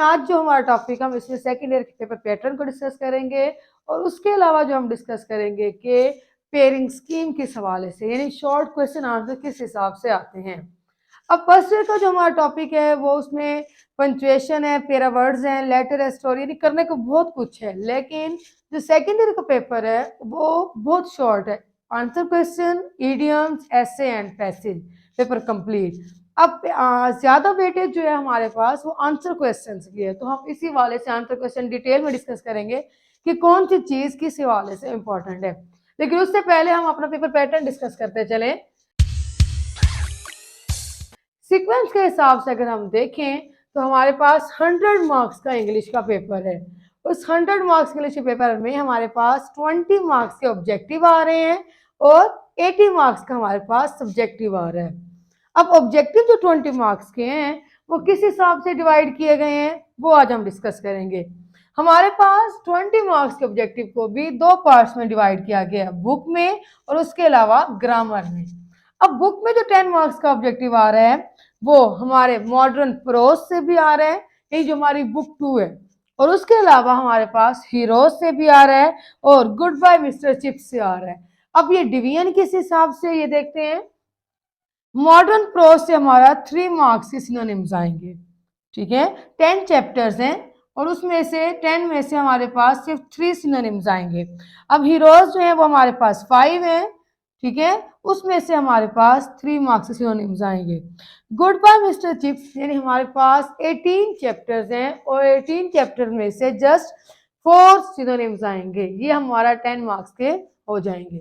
आज जो हमारा टॉपिक हम इसमें सेकेंड ईयर के पेपर पैटर्न को डिस्कस करेंगे और उसके अलावा जो हम डिस्कस करेंगे कि पेयरिंग स्कीम किस हवाले से, यानी शॉर्ट क्वेश्चन आंसर किस हिसाब से आते हैं। अब फर्स्ट ईयर का जो हमारा टॉपिक है वो उसमें पंक्चुएशन है, पेरा वर्ड्स हैं, लेटर है, स्टोरी, यानी करने को बहुत कुछ है। लेकिन जो सेकेंड ईयर का पेपर है वो बहुत शॉर्ट है। Answer question, idioms, essay and passage, paper complete. अब ज्यादा वेटेज जो है हमारे पास वो आंसर क्वेश्चन की है, तो हम इसी वाले से आंसर क्वेश्चन डिटेल में डिस्कस करेंगे कि कौन सी चीज किस हवाले से इंपॉर्टेंट है। लेकिन उससे पहले हम अपना पेपर पैटर्न डिस्कस करते चले। सीक्वेंस के हिसाब से अगर हम देखें तो हमारे पास 100 मार्क्स का इंग्लिश का पेपर है। उस 100 मार्क्स इंग्लिश के पेपर में हमारे पास 20 मार्क्स के ऑब्जेक्टिव आ रहे हैं और 80 मार्क्स का हमारे पास सब्जेक्टिव आ रहा है। अब ऑब्जेक्टिव जो 20 मार्क्स के हैं वो किस हिसाब से डिवाइड किए गए हैं वो आज हम डिस्कस करेंगे। हमारे पास 20 मार्क्स के ऑब्जेक्टिव को भी दो पार्ट्स में डिवाइड किया गया है, बुक में और उसके अलावा ग्रामर में। अब बुक में जो 10 मार्क्स का ऑब्जेक्टिव आ रहा है वो हमारे मॉडर्न प्रोज से भी आ रहा है, ये जो हमारी बुक 2 है, और उसके अलावा हमारे पास हीरोज से भी आ रहा है और गुड बाय मिस्टर चिप्स से आ रहा है। अब ये डिवीजन किस हिसाब से ये देखते हैं। मॉडर्न प्रोज से हमारा 3 मार्क्स के सिनोनिम्स आएंगे, ठीक है। 10 चैप्टर्स हैं और उसमें से 10 में से हमारे पास सिर्फ 3 सिनोनिम्स आएंगे। अब हीरोज जो है वो हमारे पास 5 है, ठीक है, उसमें से हमारे पास 3 मार्क्स के सिनोनिम्स आएंगे। गुड बाय मिस्टर चिप्स यानी हमारे पास 18 चैप्टर्स हैं और 18 चैप्टर में से जस्ट 4 सिनोनिम्स आएंगे, ये हमारा 10 मार्क्स के हो जाएंगे।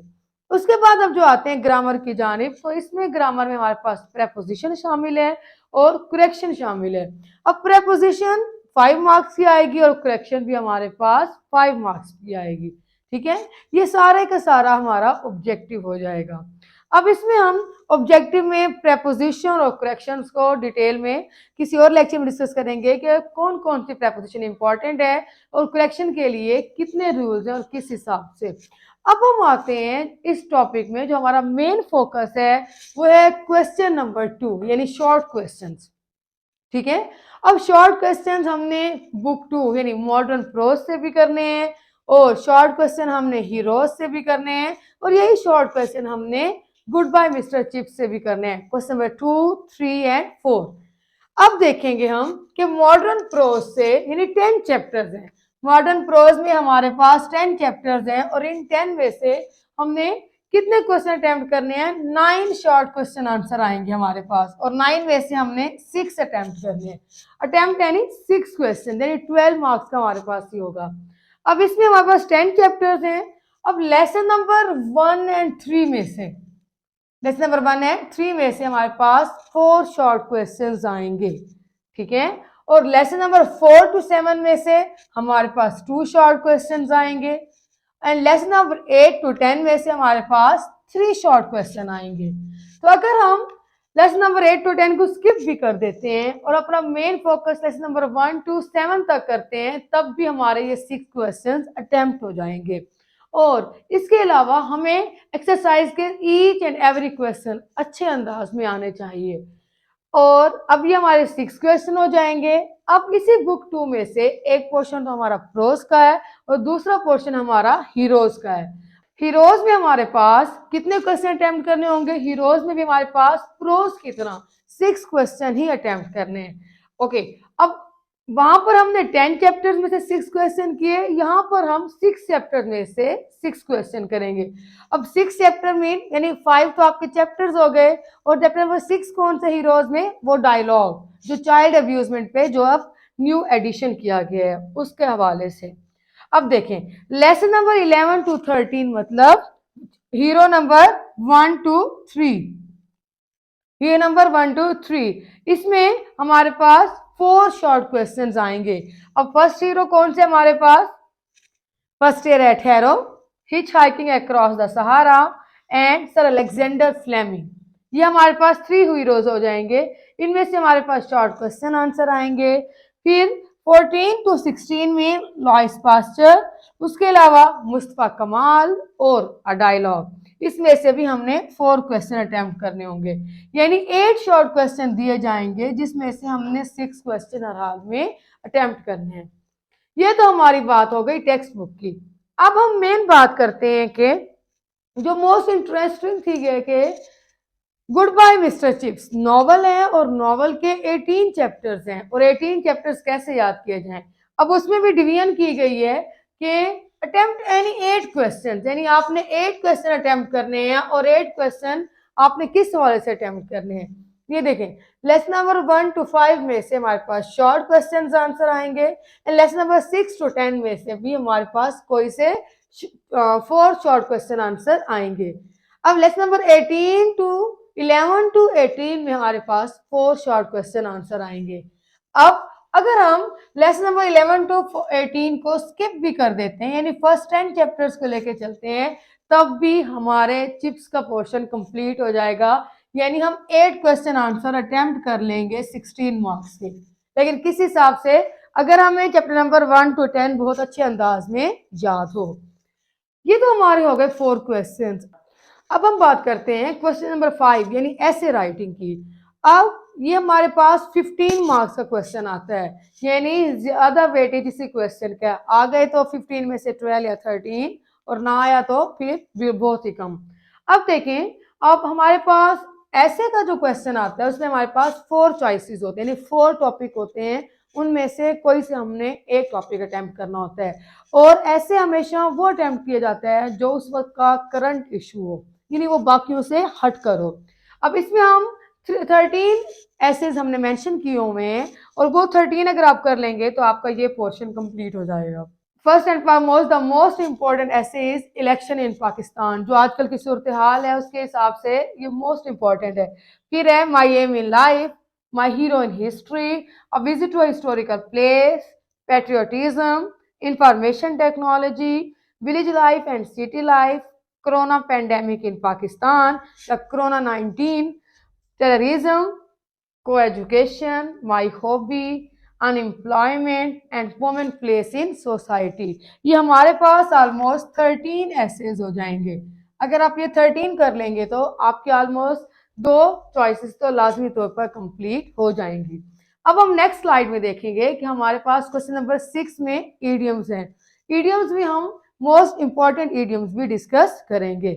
उसके बाद अब जो आते हैं ग्रामर की जानिब, तो इसमें ग्रामर में हमारे पास प्रेपोजिशन शामिल है और करेक्शन शामिल है। अब प्रेपोजिशन 5 मार्क्स की आएगी और करेक्शन भी हमारे पास 5 मार्क्स की आएगी, ठीक है। ये सारे का सारा हमारा ऑब्जेक्टिव हो जाएगा। अब इसमें हम ऑब्जेक्टिव में प्रेपोजिशन और करेक्शंस को डिटेल में किसी और लेक्चर में डिस्कस करेंगे कि कौन कौन सी प्रेपोजिशन इंपॉर्टेंट है और करेक्शन के लिए कितने रूल्स हैं और किस हिसाब से। अब हम आते हैं इस टॉपिक में, जो हमारा मेन फोकस है वो है क्वेश्चन नंबर 2 यानी शॉर्ट क्वेश्चंस, ठीक है। अब शॉर्ट क्वेश्चंस हमने बुक 2 यानी मॉडर्न प्रोज से भी करने हैं और शॉर्ट क्वेश्चन हमने हीरोज से भी करने हैं और यही शॉर्ट क्वेश्चन हमने गुड बाय मिस्टर चिप्स से भी करने हैं, क्वेश्चन नंबर 2, 3 एंड 4। अब देखेंगे हम कि मॉडर्न प्रोज से यानी 10 चैप्टर्स हैं। मॉडर्न प्रोज में हमारे पास 10 चैप्टर्स हैं और इन 10 में से हमने कितने क्वेश्चन अटेम्प्ट करने हैं। 9 शॉर्ट क्वेश्चन आंसर आएंगे हमारे पास और 9 में से हमने 6 अटेम्प्ट करने हैं। अटेम्प्ट यानी 6 क्वेश्चन यानी 12 मार्क्स का हमारे पास ही होगा। अब इसमें हमारे पास 10 चैप्टर्स हैं। अब लेसन नंबर 1 एंड 3 में से, लेसन नंबर 1 एंड 3 में से हमारे पास 4 शॉर्ट क्वेश्चंस आएंगे, ठीक है। और लेसन नंबर 4 to 7 में से हमारे पास 2 शॉर्ट क्वेश्चंस आएंगे एंड लेसन नंबर 8 to 10 में से हमारे पास 3 शॉर्ट क्वेश्चन आएंगे। तो अगर हम लेसन नंबर 8 to 10 को स्किप भी कर देते हैं और अपना main focus lesson number 1 to 7 तक करते हैं, तब भी हमारे ये 6 क्वेश्चंस अटेम्प्ट हो जाएंगे। और इसके अलावा हमें एक्सरसाइज के ईच एंड एवरी क्वेश्चन अच्छे अंदाज में आने चाहिए। और अब ये हमारे 6 क्वेश्चन हो जाएंगे। अब इसी बुक 2 में से एक पोर्शन तो हमारा प्रोज का है और दूसरा पोर्शन हमारा हीरोज का है। हीरोज में हमारे पास कितने क्वेश्चन अटेम्प्ट करने होंगे। हीरोज में भी हमारे पास प्रोज की तरह 6 क्वेश्चन ही अटेम्प्ट करने हैं, ओके। अब वहां पर हमने 10 चैप्टर्स में से 6 क्वेश्चन किए, यहाँ पर हम 6 चैप्टर में से 6 क्वेश्चन करेंगे। अब 6 चैप्टर में यानी 5 तो आपके चैप्टर्स हो गए और चैप्टर नंबर 6 कौन सा हीरोज में, वो डायलॉग जो चाइल्ड अब्यूजमेंट पे जो अब न्यू एडिशन किया गया है उसके हवाले से। अब देखें लेसन नंबर 11 to 13 मतलब hero number 1 to 3, hero number 1 to 3, इसमें हमारे पास 4 शॉर्ट क्वेश्चंस आएंगे। अब फर्स्ट हीरो कौन से हमारे पास, first year at Harrow, hitch hiking across the Sahara and sir Alexander Fleming, ये हमारे पास 3 हीरोज हो जाएंगे। इनमें से हमारे पास शॉर्ट क्वेश्चन आंसर आएंगे। फिर 14 to 16 में लॉइस पास्चर, उसके अलावा मुस्तफा कमाल और अ डायलॉग, इसमें से भी हमने 4 क्वेश्चन अटेम्प्ट करने होंगे, यानी 8 शॉर्ट क्वेश्चन दिए जाएंगे जिसमें से हमने 6 क्वेश्चन हर हाल में अटेम्प्ट करने हैं। ये तो हमारी बात हो गई टेक्स्ट बुक की। अब हम मेन बात करते हैं कि जो मोस्ट इंटरेस्टिंग थी है कि goodbye mister Chips novel है और नॉवल के 18 चैप्टर्स हैं और 18 चैप्टर्स कैसे याद किए जाएं। अब उसमें भी डिवीजन की गई है कि अटेम्प्ट एनी 8 क्वेश्चन, यानी आपने 8 क्वेश्चन अटेम्प्ट करने हैं और 8 क्वेश्चन आपने किस हवाले से अटेम्प्ट करने हैं। ये देखें, लेसन नंबर 1 to 5 में से हमारे पास शॉर्ट क्वेश्चन आंसर आएंगे एंड लेसन नंबर 6 to 10 में से भी हमारे पास कोई से 4 शॉर्ट क्वेश्चन आंसर आएंगे। अब लेसन नंबर 11 to 18 में हमारे पास 4 शॉर्ट क्वेश्चन आंसर आएंगे। अब अगर हम लेसन नंबर 11 to 18 को स्किप भी कर देते हैं, यानी फर्स्ट 10 चैप्टर्स को लेके चलते हैं, तब भी हमारे चिप्स का पोर्शन कंप्लीट हो जाएगा, यानी हम 8 क्वेश्चन आंसर अटेम्प्ट कर लेंगे 16 मार्क्स के। लेकिन किस हिसाब से, अगर हमें चैप्टर नंबर 1 to 10 बहुत अच्छे अंदाज में याद हो। ये तो हमारे हो गए 4 क्वेश्चन। अब हम बात करते हैं क्वेश्चन नंबर 5 यानी ऐसे राइटिंग की। अब ये हमारे पास 15 मार्क्स का क्वेश्चन आता है, यानी ज्यादा वेटेज इसी क्वेश्चन का, आ गए तो 15 में से 12 या 13 और ना आया तो फिर बहुत ही कम। अब देखें, अब हमारे पास ऐसे का जो क्वेश्चन आता है उसमें हमारे पास 4 चॉइसेस होते हैं, यानी 4 टॉपिक होते हैं, उनमें से कोई से हमने एक टॉपिक अटेम्प्ट करना होता है और ऐसे हमेशा वो अटेम्प्ट किया जाता है जो उस वक्त का करंट इशू हो, यानी वो बाकियों से हट कर हो। अब इसमें हम 13 एसेज हमने मेंशन किए हुए हैं और वो 13 अगर आप कर लेंगे तो आपका ये पोर्शन कंप्लीट हो जाएगा। First and foremost the most important ऐसे इज इलेक्शन इन पाकिस्तान, जो आजकल की सूरत हाल है उसके हिसाब से ये मोस्ट इंपॉर्टेंट है। फिर है my aim in life, my hero in history, a visit to historical place, patriotism, information technology, village life and city life, corona pandemic in Pakistan, the corona 19, terrorism, coeducation, my hobby, unemployment and women place in society. ये हमारे पास almost 13 essays हो जाएंगे। अगर आप ये 13 कर लेंगे तो आपके ऑलमोस्ट 2 चॉइसेस तो लाजमी तौर पर कंप्लीट हो जाएंगी। अब हम नेक्स्ट स्लाइड में देखेंगे कि हमारे पास क्वेश्चन नंबर 6 में ईडियम्स हैं। ईडियम्स भी हम मोस्ट इंपॉर्टेंट ईडियम्स भी डिस्कस करेंगे।